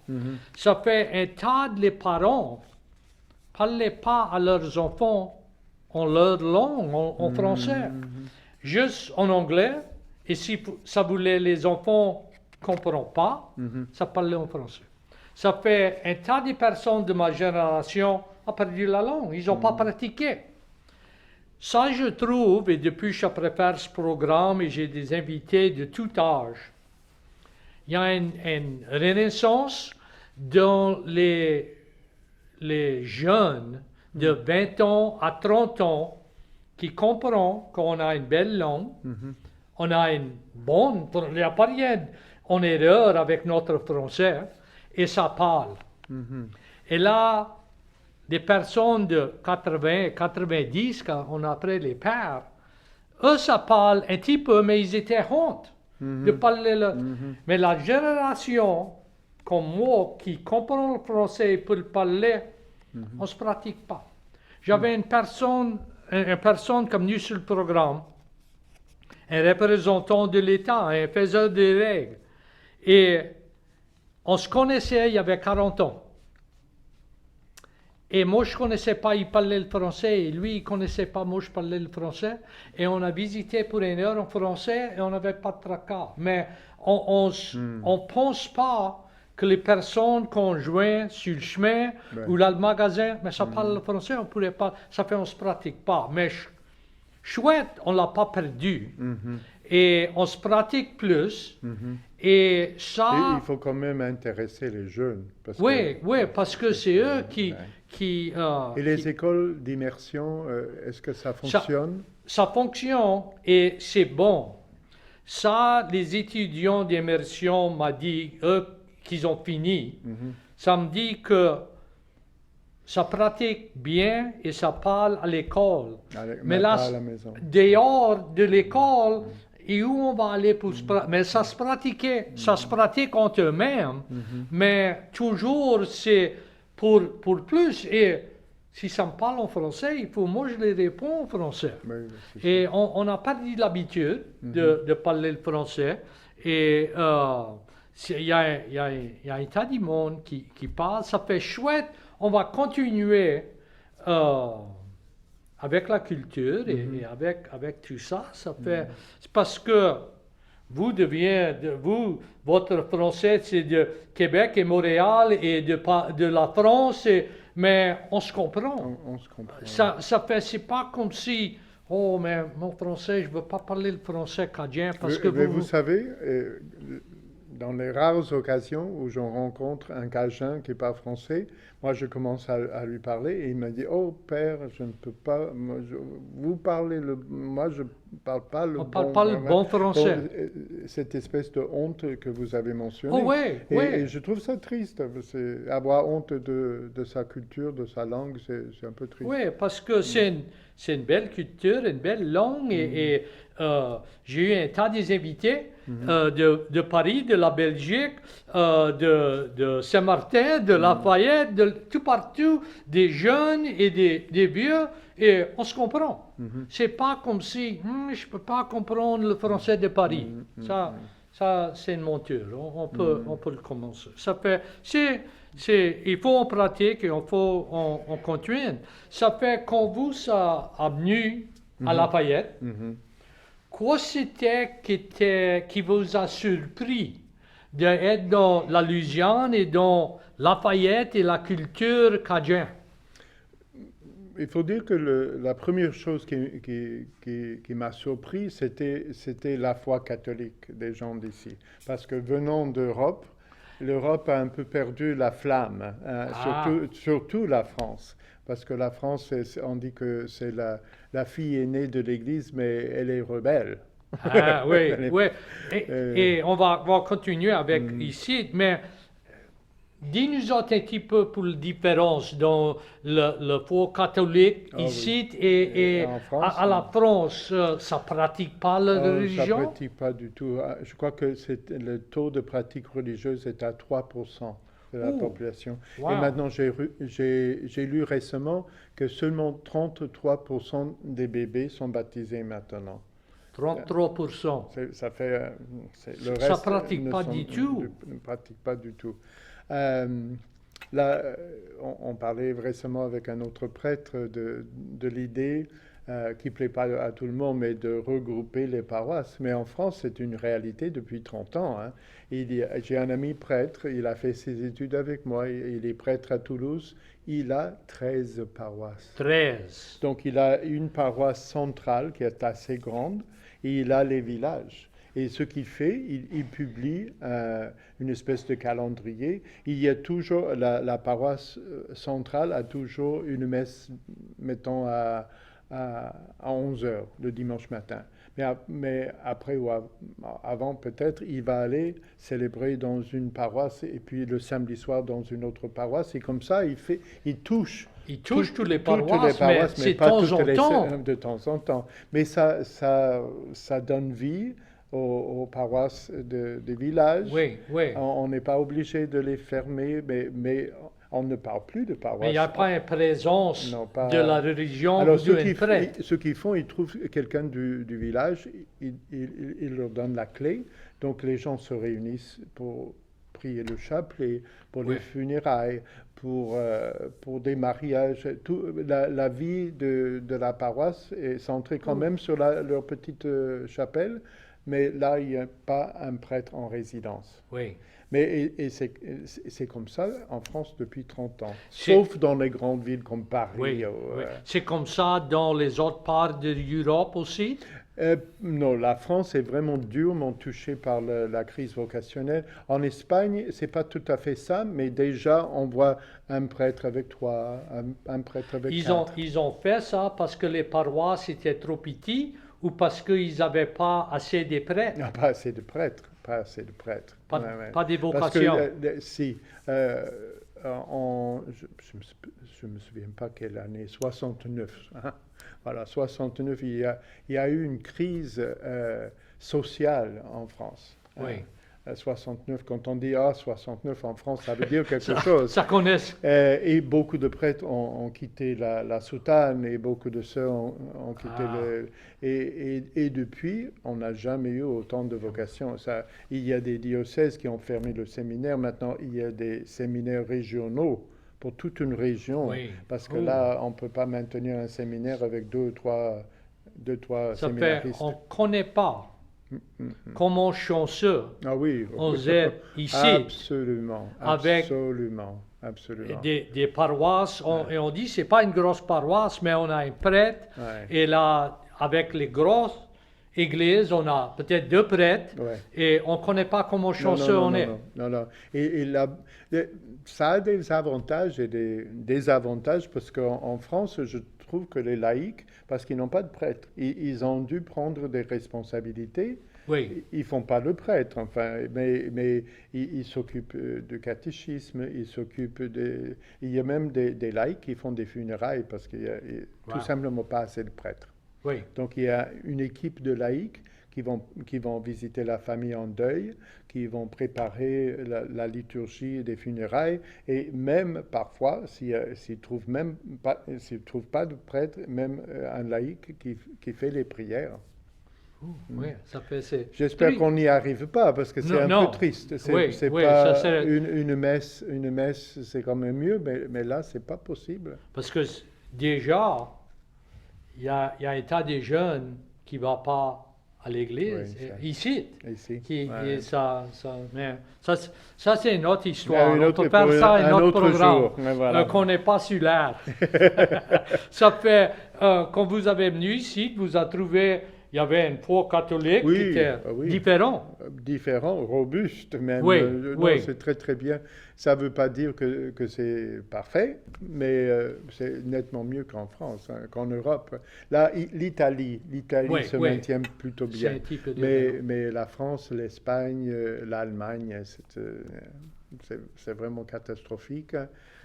Ça fait un tas de les parents ne parlaient pas à leurs enfants en leur langue, en français. Juste en anglais. Et si ça voulait les enfants ne comprennent pas, ça parlait en français. Ça fait un tas de personnes de ma génération ont perdu la langue. Ils n'ont pas pratiqué. Ça, je trouve, et depuis que je prépare ce programme et j'ai des invités de tout âge, il y a une renaissance dans les jeunes de 20 ans à 30 ans qui comprend qu'on a une belle langue, Mhm. on a une bonne, il n'y a pas rien en erreur avec notre français, et ça parle. Mhm. Et là, des personnes de 80, 90, quand on appelait les pères, eux, ça parle un petit peu, mais ils étaient honte de parler le... Mhm. Mais la génération, comme moi, qui comprend le français et peut le parler, on ne se pratique pas. J'avais une personne comme nous sur le programme, un représentant de l'État, un faiseur des règles. Et on se connaissait il y avait 40 ans. Et moi, je ne connaissais pas, il parlait le français, et lui, il ne connaissait pas, moi, je parlais le français. Et on a visité pour une heure en français, et on n'avait pas de tracas. Mais on ne pense pas que les personnes qu'on joint sur le chemin Ouais. ou là, le magasin, mais ça parle le français, on pourrait pas, ça fait on ne se pratique pas. Mais chouette, on ne l'a pas perdu. Mhm. Et on se pratique plus. Mhm. Et Et ça... il faut quand même intéresser les jeunes. Parce Oui, que, oui, parce que c'est eux ouais. qui... Et les écoles d'immersion, est-ce que ça fonctionne? Ça fonctionne et c'est bon. Ça, les étudiants d'immersion m'ont dit, eux, qu'ils ont fini. Mhm. Ça me dit que ça pratique bien et ça parle à l'école. Mais là, pas à la maison. dehors de l'école, et où on va aller pour se pratiquer? Mais ça se pratiquait, ça se pratique entre eux-mêmes, mais toujours c'est pour plus. Et si ça me parle en français, il faut moi je les réponds en français. Oui, c'est Et on n'a pas dit l'habitude de parler le français. Et il y a un tas de monde qui parle, ça fait chouette. On va continuer avec la culture et avec tout ça. Ça fait, c'est parce que votre français c'est de Québec et Montréal et de la France, mais on se comprend. On se comprend. Ça fait, c'est pas comme si, oh, mais mon français, je veux pas parler le français cadien parce que Mais vous savez, dans les rares occasions où je rencontre un Cajun qui parle français, moi je commence à lui parler et il me dit, oh père, je ne peux pas, vous parlez moi je ne parle pas le on parle pas le bon français. Cette espèce de honte que vous avez mentionnée. Oh oui, oui. Et je trouve ça triste. Avoir honte de sa culture, de sa langue, c'est un peu triste. Oui, parce que c'est une belle culture, une belle langue. Et j'ai eu un tas des invités de Paris, de la Belgique, de Saint-Martin, de Lafayette, de tout partout, des jeunes et des vieux. Et on se comprend. C'est pas comme si je peux pas comprendre le français de Paris. Ça, c'est une monture. On peut le commencer. Ça fait, il faut en pratiquer, on continue. Ça fait quand vous êtes venu à Lafayette, quoi c'était qui vous a surpris d'être dans la Louisiane et dans Lafayette et la culture cajun? Il faut dire que la première chose qui m'a surpris, c'était la foi catholique des gens d'ici. Parce que venant d'Europe, l'Europe a un peu perdu la flamme, surtout la France. Parce que la France, on dit que c'est la fille aînée de l'Église, mais elle est rebelle. Ah oui, oui. Et on va continuer avec ici, mais dis-nous un petit peu pour la différence dans le foi catholique ici et en France, à la France. Ça ne pratique pas la religion? Ça ne pratique pas du tout. Je crois que le taux de pratique religieuse est à 3% de la population. Wow. Et maintenant, j'ai lu récemment que seulement 33% des bébés sont baptisés maintenant. 33%. Ça fait... le reste ça ne pratique pas du tout. Ne pratique pas du tout. Là, on parlait récemment avec un autre prêtre de l'idée qui ne plaît pas à tout le monde, mais de regrouper les paroisses. Mais en France, c'est une réalité depuis 30 ans. Hein. J'ai un ami prêtre, il a fait ses études avec moi, il est prêtre à Toulouse, il a 13 paroisses. 13. Donc il a une paroisse centrale qui est assez grande, et il a les villages. Et ce qu'il fait, il publie une espèce de calendrier. Il y a toujours, la paroisse centrale a toujours une messe, mettons, à à 11 heures le dimanche matin. Mais après ou avant, peut-être, il va aller célébrer dans une paroisse et puis le samedi soir dans une autre paroisse. Et comme ça, il touche. Il touche toutes les toutes paroisses, les paroisses, mais c'est de pas temps toutes en les temps. de temps en temps. Mais ça donne vie aux paroisses des villages. Oui, oui. On n'est pas obligé de les fermer, mais on ne parle plus de paroisses. Mais il n'y a pas une présence Non, pas- de la religion Alors, ou d'un prêtre. ce qu'ils font, ils trouvent quelqu'un du village, ils leur donnent la clé. Donc, les gens se réunissent pour prier le chapelet, pour Oui. les funérailles, pour des mariages. La vie de la paroisse est centrée quand même sur leur petite chapelle, mais là, il n'y a pas un prêtre en résidence. Oui. Mais c'est comme ça en France depuis 30 ans, C'est- sauf dans les grandes villes comme Paris. Oui, oui. C'est comme ça dans les autres parts de l'Europe aussi? Non, la France est vraiment durement touchée par la crise vocationnelle. En Espagne, c'est pas tout à fait ça, mais déjà on voit un prêtre avec 3, un prêtre avec 4. Ils ont fait ça parce que les paroisses étaient trop petites ou parce qu'ils n'avaient pas assez de prêtres? Ah, pas assez de prêtres, pas assez de prêtres. Pas, Ouais, ouais. pas des Parce que, vocations? si, je me souviens pas quelle année, 69. Hein. Voilà, 69, il y a eu une crise sociale en France. Oui. 69, quand on dit 69 en France, ça veut dire quelque chose. Ça connaissent. Et beaucoup de prêtres ont quitté la soutane et beaucoup de sœurs ont quitté le... Et depuis, on n'a jamais eu autant de vocations. Il y a des diocèses qui ont fermé le séminaire. Maintenant, il y a des séminaires régionaux pour toute une région. Oui. Parce que là, on ne peut pas maintenir un séminaire avec deux ou trois Ça fait, séminaristes. on ne connaît pas comment chanceux Ah oui. on est ici. Absolument. Avec- Absolument. Absolument. Des paroisses, et on dit c'est pas une grosse paroisse, mais on a un prêtre. Ouais. Et là, avec les grosses églises, on a peut-être 2 prêtres. Ouais. Et on ne connaît pas comment chanceux non, on non, est. non. Ça a des avantages et des désavantages parce qu'en France, je trouve que les laïcs, parce qu'ils n'ont pas de prêtre, ils ont dû prendre des responsabilités. Oui, Ils font pas le prêtre, enfin, mais ils s'occupent du catéchisme, ils s'occupent de... Il y a même des laïcs qui font des funérailles parce qu'il y a tout Wow. simplement pas assez de prêtres. oui. Donc il y a une équipe de laïcs qui vont visiter la famille en deuil, qui vont préparer la liturgie des funérailles, et même parfois, s'ils ne trouvent pas de prêtre, même un laïc qui fait les prières. Oui, ça fait. J'espère triste. qu'on n'y arrive pas, parce que c'est Non, un peu triste. C'est oui, c'est oui, pas ça serait- une messe, c'est quand même mieux, mais là, c'est pas possible. Parce que déjà, il y a un tas de jeunes qui ne vont pas à l'église, Oui, ça. ici. Ici. Qui, Ouais. et mais ça, c'est une autre histoire. Une On autre- peut faire pour ça un un autre autre programme jour, mais voilà. qu'on n'est pas sur l'air. Ça fait, quand vous avez venu ici, vous avez trouvé, il y avait un foi catholique Oui, qui était oui. différent. Différent, robuste même. Oui, Non, oui. c'est très très bien. Ça ne veut pas dire que c'est parfait, mais c'est nettement mieux qu'en France, hein, qu'en Europe. Là, l'Italie Oui, se oui. maintient plutôt C'est bien. un petit peu différent. Mais la France, l'Espagne, l'Allemagne, c'est vraiment catastrophique.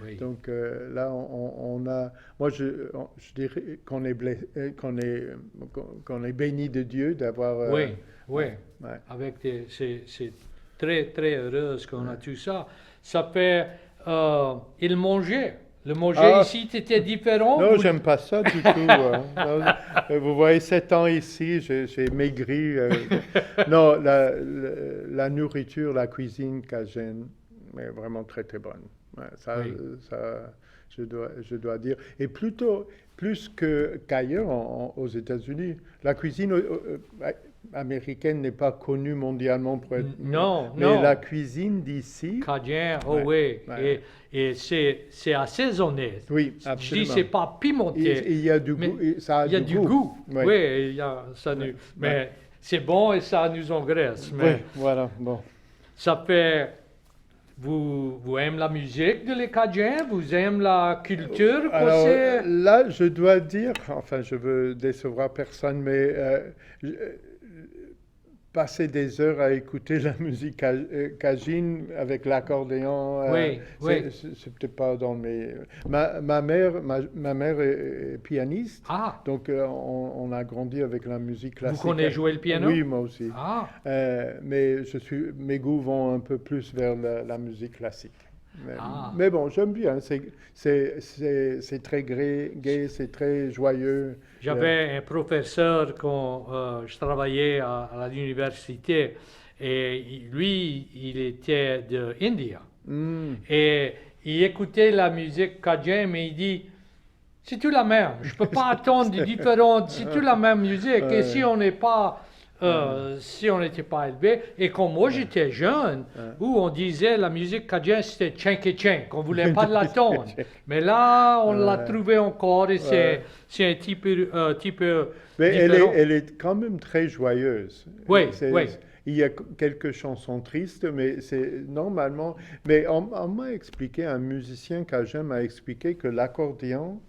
Oui. Donc là, on a. Moi, je dirais qu'on est béni de Dieu d'avoir. Oui, oui. Ouais. Avec c'est très, très heureuse qu'on a tout ça. Ça fait, il mangeait. Le manger Ah. ici, c'était différent. Non, Vous- j'aime pas ça du tout. Non, vous voyez, 7 ans ici, j'ai maigri. Non, la nourriture, la cuisine cajun est vraiment très très bonne. Ouais, Oui. ça, je dois dire. Et plus qu'ailleurs aux États-Unis, la cuisine américaine n'est pas connue mondialement pour être. Non, mais non. la cuisine d'ici. Cajun, oh Ouais, oui. ouais. Et c'est assaisonné. Oui, Je dis, absolument. c'est pas pimenté. Il y a du mais goût. Ça a il y a du goût. Ouais. Oui, il y a, ça nous, mais c'est bon et ça nous engraisse. Mais Oui, voilà, bon. ça fait vous aimez la musique de les Cajuns? Vous aimez la culture? Alors c'est- là, je dois dire, enfin, je veux décevoir personne, mais passer des heures à écouter la musique cajun avec l'accordéon, Oui, oui. c'est peut-être pas dans mes... Ma mère est pianiste, Ah, donc on a grandi avec la musique vous classique. connaissez jouer le piano? Oui, moi aussi. Ah, Mais mes goûts vont un peu plus vers la musique classique. Mais, Ah. mais bon, j'aime bien. C'est très gai, c'est très joyeux. j'avais un professeur quand je travaillais à l'université et lui, il était de India. Hmm. Et il écoutait la musique cajun, mais il dit, c'est tout la même. Je peux pas attendre de différentes. C'est tout la même musique. Et si on n'est pas, si on n'était pas élevé, et quand moi j'étais jeune, où on disait la musique cajun c'était tchenke qu'on voulait pas de la tone. Mais là, on l'a trouvé encore et c'est un petit peu Mais différent. elle est quand même très joyeuse. Oui, oui. Il y a quelques chansons tristes, mais c'est normalement. Mais on m'a expliqué, un musicien cajun m'a expliqué que l'accordéon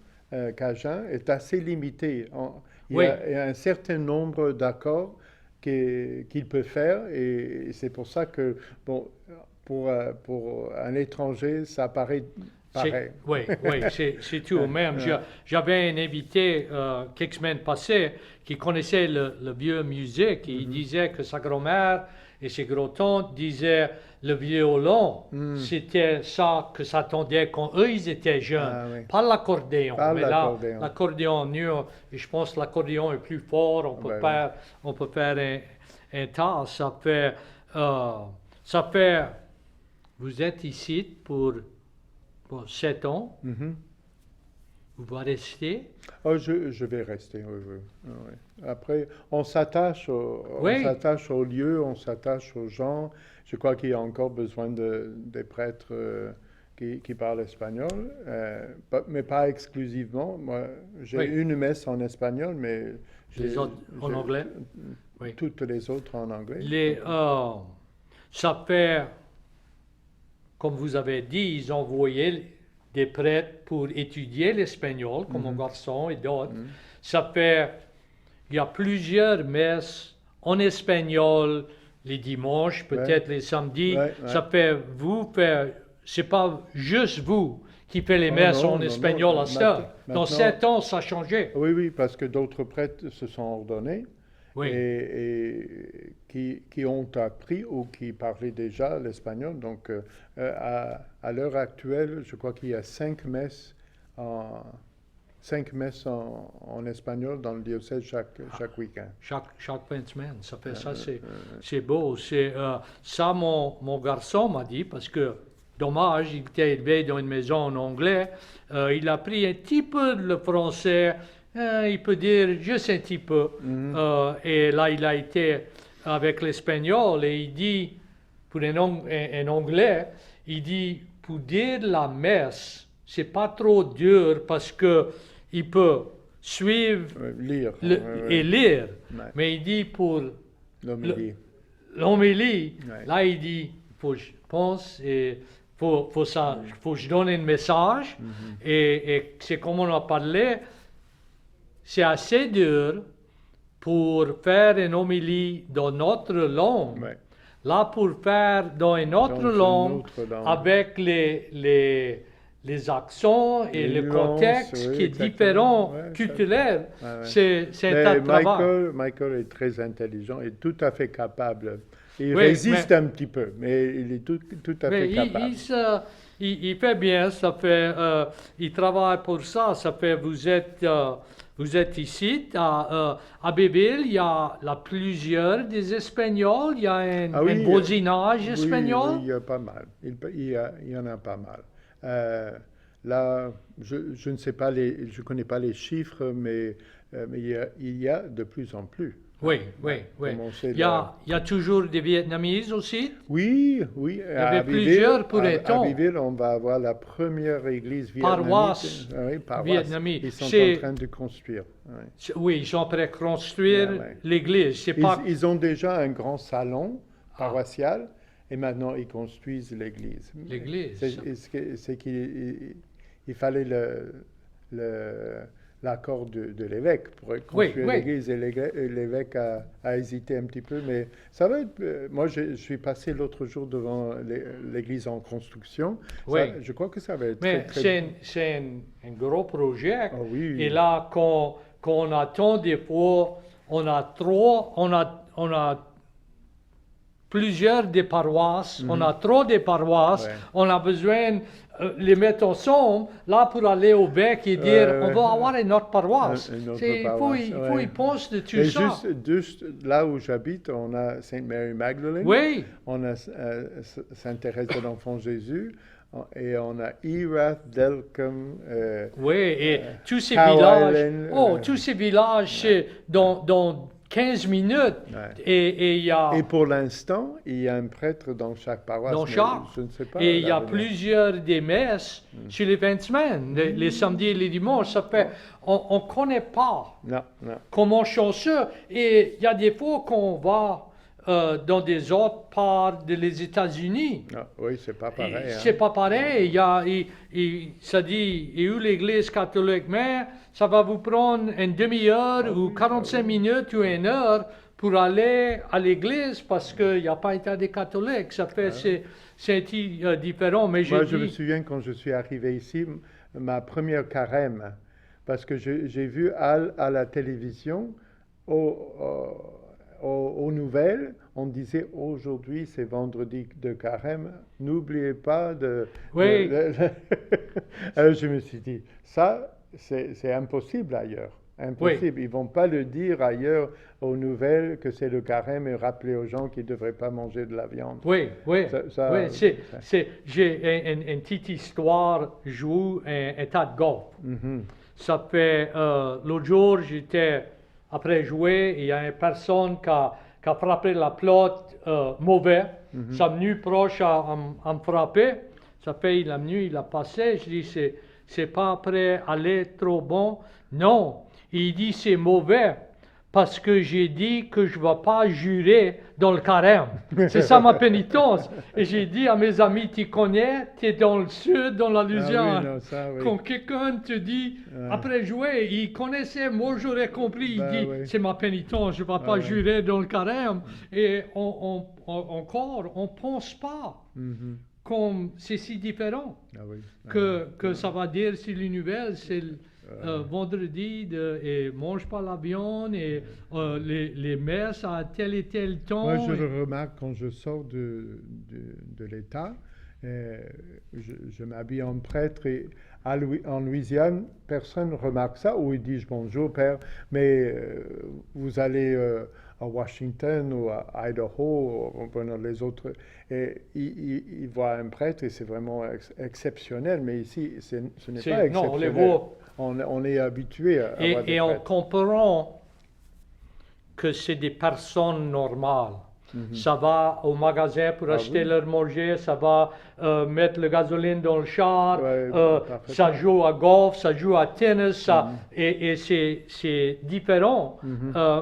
cajun est assez limité. Il Oui. y a un certain nombre d'accords qu'il peut faire, et c'est pour ça que, bon, pour un étranger, ça paraît pareil. Oui, c'est tout. Même, j'avais un invité quelques semaines passées qui connaissait le vieux musique et il disait que sa grand-mère et ses grands-tantes disaient le violon, c'était ça que s'attendait quand eux ils étaient jeunes, Ah, oui. pas l'accordéon. Pas Mais là, l'accordéon. l'accordéon, nous, et je pense que l'accordéon est plus fort, on peut faire un tas. Ça fait, vous êtes ici pour 7 ans, Mhm. vous allez rester. Oh, je vais rester, oui, oui. Ah, oui. Après, on s'attache Oui. au lieu, on s'attache aux gens. Je crois qu'il y a encore besoin des prêtres qui parlent espagnol, mais pas exclusivement. Moi, j'ai Oui. une messe en espagnol, mais Les autres en j'ai anglais? Oui. toutes les autres en anglais. Ça fait, comme vous avez dit, ils ont envoyé des prêtres pour étudier l'espagnol, comme mon garçon et d'autres. Ça fait, il y a plusieurs messes en espagnol les dimanches, peut-être les samedis. Ouais, ouais. Ça fait, c'est pas juste vous qui faites les Oh, messes non, en non, espagnol non. à cette heure. Dans Maintenant- 7 ans, ça a changé. Oui, oui, parce que d'autres prêtres se sont ordonnés. Oui. Et qui ont appris ou qui parlaient déjà l'espagnol. Donc, à l'heure actuelle, je crois qu'il y a 5 messes en espagnol dans le diocèse chaque week-end. Chaque fin de semaine, ça fait ça, c'est beau. Ça, mon garçon m'a dit, parce que, dommage, il était élevé dans une maison en anglais, il a appris un petit peu le français, il peut dire juste un petit peu. Et là, il a été avec l'espagnol et il dit, pour un anglais, il dit, pour dire la messe, c'est pas trop dur parce que il peut suivre Lire. et lire. Ouais. Mais il dit pour L'homélie. l'homélie, Ouais. là il dit, faut que je pense et faut que je donne un message. Et c'est comme on a parlé, c'est assez dur pour faire une homélie dans notre langue. Ouais. Là, pour faire dans une autre Dans une langue, autre langue. avec les accents et Les le nuances, contexte oui, qui est exactement. différent, Ouais, ça- culturel, Ouais, ouais. c'est un Mais tas de travail. Michael est très intelligent et tout à fait capable. Il Oui, résiste un petit peu, mais il est tout à Mais fait capable. il fait bien, ça fait, il travaille pour ça. Ça fait, vous êtes ici, à Béville, il y a plusieurs des Espagnols, il y a Ah oui, un voisinage Oui, espagnol. oui, il y a pas mal. Il y en a pas mal. Là, je ne sais pas je connais pas les chiffres, mais il y a de plus en plus. Oui. Commencer Il y a toujours des Vietnamites aussi. Oui. y avait plusieurs pour un temps. À Abbeville, on va avoir la première église vietnamite. Paroisse Oui, paroisse. vietnamite. Ils sont C'est- en train de construire. Oui. Oui, ils sont prêts à construire Ouais. l'église. C'est pas. Ils ont déjà un grand salon paroissial et maintenant ils construisent l'église. L'église. C'est qu'il fallait l'accord de l'évêque pour construire l'église, et l'évêque a hésité un petit peu, mais ça va être... moi, je suis passé l'autre jour devant l'église en construction. Oui. Je crois que ça va être Mais très... c'est un gros projet. Oh, oui. Et là, quand on attend des fois, on a plusieurs des paroisses, on a trop de paroisses, on a besoin les mettre ensemble, là, pour aller au bec et dire, on va avoir une autre paroisse. Il faut y penser de tout ça. Juste là où j'habite, on a Sainte Mary Magdalene, on a Sainte-Thérèse de l'Enfant Jésus, et on a Erath, Delcombe, et tous ces Island, villages, tous ces villages dans 15 minutes. Et il y a... Et pour l'instant, il y a un prêtre dans chaque paroisse. Dans chaque. Je ne sais pas. Et il y a plusieurs des messes sur les 20 semaines, les samedis et les dimanches. Ça fait, on ne connaît pas comment chanceux. Et il y a des fois qu'on va dans des autres parts des États-Unis. Oui, c'est pas pareil. C'est pas pareil. Ça dit, et où l'église catholique, mais ça va vous prendre une demi-heure ou 45 minutes ou une heure pour aller à l'église parce qu'il n'y a pas été des catholiques. Ça fait, c'est différent. Mais moi, je me souviens quand je suis arrivé ici, ma première carême, parce que j'ai vu à la télévision, aux nouvelles, on disait aujourd'hui c'est vendredi de carême, n'oubliez pas de... Alors je me suis dit, ça c'est impossible ailleurs, impossible. Ils ne vont pas le dire ailleurs aux nouvelles que c'est le carême et rappeler aux gens qu'ils ne devraient pas manger de la viande. J'ai une petite histoire, je joue un tas de golf. Ça fait, l'autre jour j'étais... Après jouer, il y a une personne qui a frappé la pelote mauvais. Ça est venu proche à me frapper. Ça fait, il est venu, il a passé. Je dis, c'est pas après aller trop bon. Non, il dit, c'est mauvais parce que j'ai dit que je ne vais pas jurer dans le carême. C'est ça ma pénitence. Et j'ai dit à mes amis, tu connais, tu es dans le sud, dans la Louisiane. Quand quelqu'un te dit, après jouer, il connaissait, moi j'aurais compris, il dit, c'est ma pénitence, je ne vais pas jurer dans le carême. Et encore, on ne pense pas comme c'est si différent que ça va dire sur les nouvelles, c'est... vendredi, et mange pas la viande, et les messes à tel et tel temps. Moi, je le remarque quand je sors de l'État, je m'habille en prêtre, et en Louisiane, personne ne remarque ça, ou ils disent bonjour père, mais vous allez à Washington ou à Idaho, ou les autres, et ils voient un prêtre et c'est vraiment exceptionnel, mais ici, ce n'est pas exceptionnel. Non, on les voit. On est habitué à avoir des et on comprend que c'est des personnes normales. Ça va au magasin pour acheter leur manger, ça va mettre le gasoline dans le char, ça joue à golf, ça joue à tennis, et c'est différent.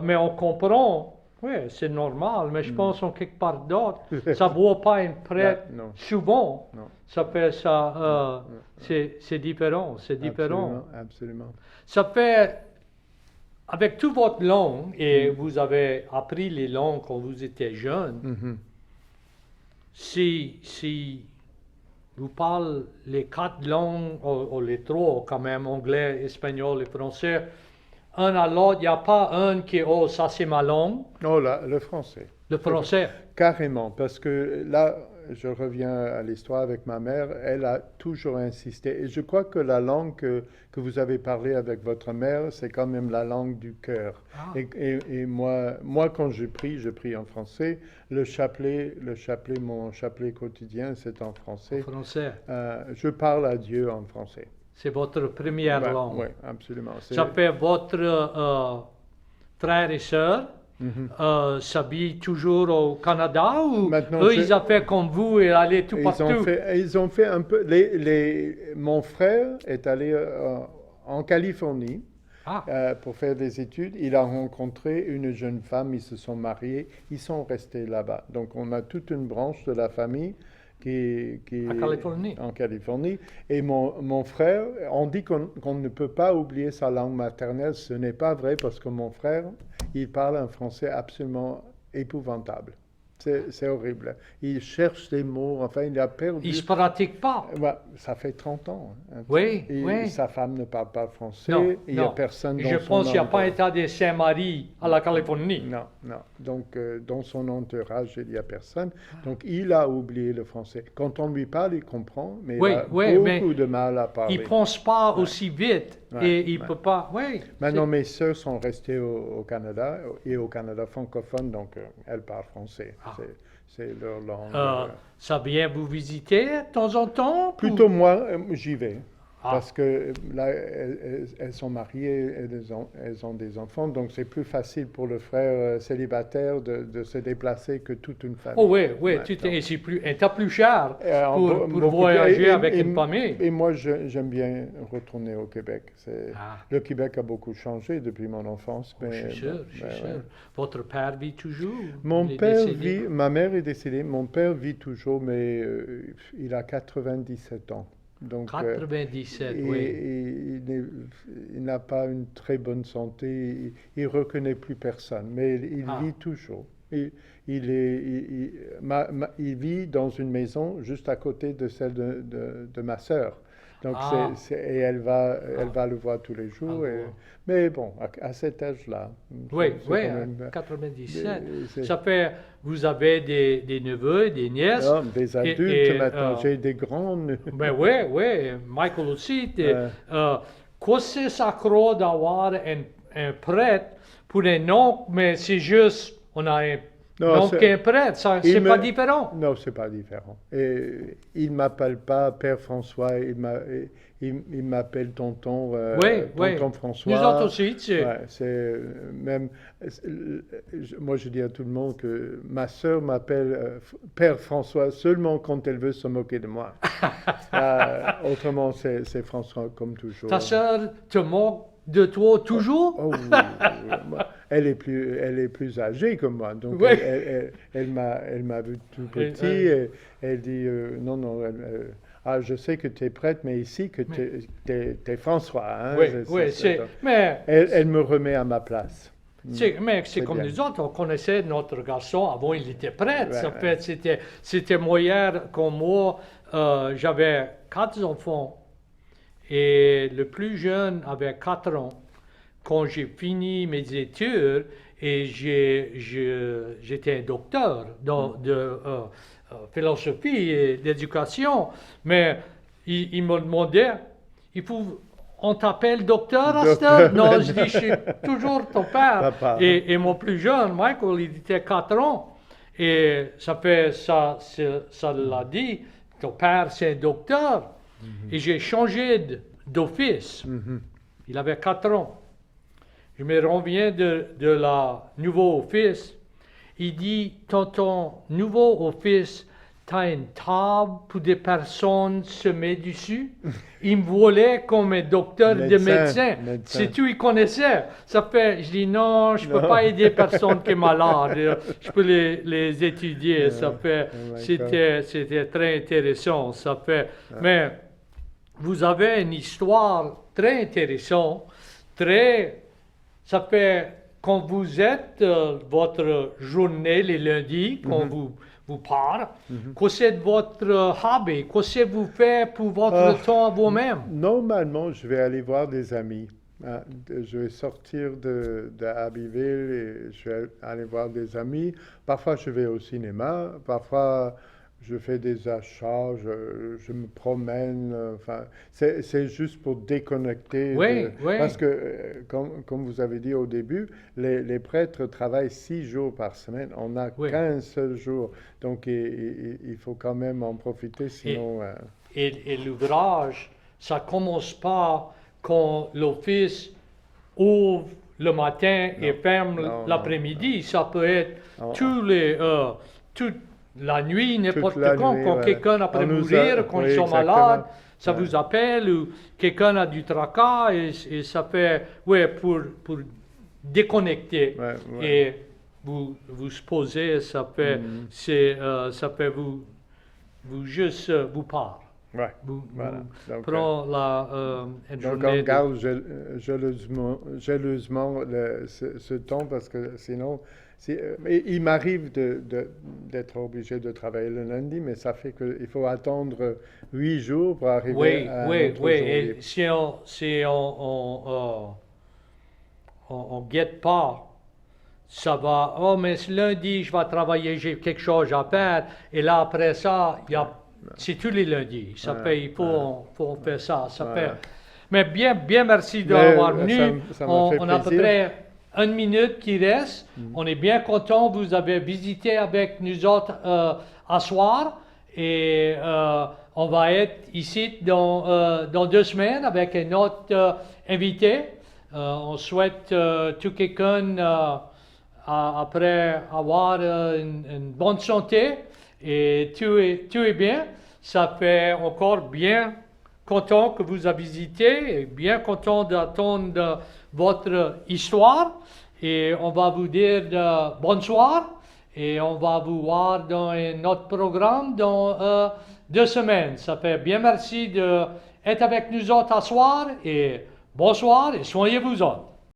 Mais on comprend, c'est normal, mais je pense en quelque part d'autre, ça ne voit pas un prêtre souvent. Ça fait ça, c'est différent, c'est différent. Absolument. Ça fait, avec toute votre langue, et vous avez appris les langues quand vous étiez jeune, si vous parlez les 4 langues, ou les 3 quand même, anglais, espagnol et français, un à l'autre, il n'y a pas un qui est, oh, ça c'est ma langue. Oh là, le français. Le français. Carrément, parce que là, je reviens à l'histoire avec ma mère, elle a toujours insisté. Et je crois que la langue que vous avez parlé avec votre mère, c'est quand même la langue du cœur. Et moi, quand je prie en français. Mon chapelet quotidien, c'est en français. En français. Je parle à Dieu en français. C'est votre première langue. Oui, absolument. Ça fait votre frère et sœur s'habillent toujours au Canada ou maintenant, eux ils ont fait comme vous et allaient tout partout? Ils ont fait un peu. Mon frère est allé en Californie pour faire des études. Il a rencontré une jeune femme, ils se sont mariés, ils sont restés là-bas. Donc on a toute une branche de la famille qui En Californie. en Californie. Et mon frère, on dit qu'on ne peut pas oublier sa langue maternelle. Ce n'est pas vrai parce que mon frère, il parle un français absolument épouvantable. C'est horrible. Il cherche des mots, enfin, il a perdu. Il ne se pratique pas. Ouais, ça fait 30 ans. Hein. Oui, Et oui. sa femme ne parle pas français. Non, Il n'y a non. personne dans Je son pense qu'il n'y a pas entourage. état de Saint-Marie à la Californie. Non, non. Donc, dans son entourage, il n'y a personne. Donc, il a oublié le français. Quand on lui parle, il comprend, mais Oui, il a oui, mais beaucoup de mal à parler. Il ne pense pas aussi vite Ouais, et il ne ouais. peut pas. Oui. Maintenant, mes sœurs sont restées au Canada et au Canada francophone, donc elles parlent français. Ah. C'est leur langue. Ça vient vous visiter de temps en temps? Plutôt moi, j'y vais. Ah. Parce que là, elles sont mariées, elles ont des enfants, donc c'est plus facile pour le frère célibataire de se déplacer que toute une famille. Oh oui, oui, Ouais, et c'est plus, et t'as plus cher pour beaucoup- voyager avec une famille. Et moi, j'aime bien retourner au Québec. Ah. Le Québec a beaucoup changé depuis mon enfance. Oh, je suis sûr, je suis sûr. ouais. Votre père vit toujours? Mon Il est père décédé? vit, ma mère est décédée, mon père vit toujours, mais il a 97 ans. Donc, 97, oui. il n'a pas une très bonne santé, il reconnaît plus personne, mais il Ah. vit toujours. Il vit dans une maison juste à côté de celle de ma sœur. Donc, Ah. et elle va le voir tous les jours. Ah, bon. Mais bon, à cet âge-là. Oui, c'est oui, quand même- 97. c'est- Ça fait, vous avez des neveux, des nièces. Ah, des adultes et, maintenant, j'ai des grands. Ben oui, oui, Michael aussi. Ouais. Qu'est-ce que ça croit d'avoir un prêtre pour un oncle, mais c'est juste, on a un Non, oncle et un prêtre, ça, il c'est pas me- différent. Non, c'est pas différent. Et il m'appelle pas Père François, il m'appelle tonton, Oui, oui. tonton François. Nous autres aussi, tu sais. Ouais, même, moi je dis à tout le monde que ma sœur m'appelle Père François seulement quand elle veut se moquer de moi. Autrement, c'est François comme toujours. Ta sœur te moque de toi toujours? Oh, oui. Elle est plus âgée que moi, donc Oui. elle m'a vu tout Et, petit et elle dit non, je sais que tu es prêtre, mais ici que tu es François. Hein, Oui, oui, mais elle me remet à ma place. mais c'est C'est comme bien. nous autres, on connaissait notre garçon, avant il était prêtre, Ouais, ça ouais. fait, c'était moyen comme moi, j'avais 4 enfants, et le plus jeune avait 4 ans. Quand j'ai fini mes études, et j'étais un docteur de philosophie et d'éducation, mais il me demandait, on t'appelle docteur à cette heure? Non, je dis, je suis toujours ton père. Papa. Et mon plus jeune, Michael, il était 4 ans. Et ça l'a dit, ton père c'est un docteur. Et j'ai changé d'office. Mhm. Il avait 4 ans. Je me reviens de la nouveau office. Il dit, dans ton nouveau office, tu as une table pour des personnes se mettre dessus. Il me volait comme un docteur de médecin. C'est tout, il connaissait. Ça fait, je dis non, je ne peux pas aider personne qui est malade. Je peux les étudier. Ça fait, c'était très intéressant. Ça fait, mais vous avez une histoire très intéressante, ça fait, quand vous êtes, votre journée, les lundis, quand vous partez, qu'est-ce que votre hobby? Qu'est-ce que vous faites pour votre temps vous-même? Normalement, je vais aller voir des amis. Je vais sortir de Abbeville et je vais aller voir des amis. Parfois, je vais au cinéma. Parfois, je fais des achats. Je me promène. Enfin, c'est juste pour déconnecter. Oui, oui. Parce que, comme vous avez dit au début, les prêtres travaillent 6 jours par semaine. On n'a Oui. qu'un seul jour. Donc, il faut quand même en profiter, sinon... Et l'ouvrage, ça commence pas quand l'office ouvre le matin et ferme non, l'après-midi. Ça peut être Non. toute la nuit, n'importe Toute la quand, nuit, quand ouais. quelqu'un après On nous mourir, a- quand oui, ils sont exactement. malades. Ça Ouais. vous appelle ou quelqu'un a du tracas et ça fait, ouais, pour déconnecter. Ouais, ouais. Et vous se posez, ça fait, ça fait vous juste, vous part. Ouais. Vous, Voilà. vous Donc, prenez une donc journée on de- garde jalousement ce temps parce que sinon, il m'arrive d'être obligé de travailler le lundi, mais ça fait qu'il faut attendre 8 jours pour arriver Oui, à oui, notre oui. jour Et libre. si on guette pas, ça va. Oh, mais ce lundi, je vais travailler, j'ai quelque chose à faire. Et là, après ça, c'est tous les lundis. Ça Ouais, fait, il faut faire ça. Ça Voilà. fait. Mais bien, merci Mais, d'avoir venu. ça m'a fait On a à peu plaisir. près 1 minute qui reste. On est bien content. Vous avez visité avec nous autres à soir. Et on va être ici dans 2 semaines avec un autre invité. On souhaite tout quelqu'un après avoir une bonne santé et tout est bien. Ça fait encore bien content que vous avez visité et bien content d'attendre votre histoire. Et on va vous dire bonsoir et on va vous voir dans un autre programme dans 2 semaines. Ça fait bien merci d'être avec nous autres à soir et bonsoir et soignez-vous autres.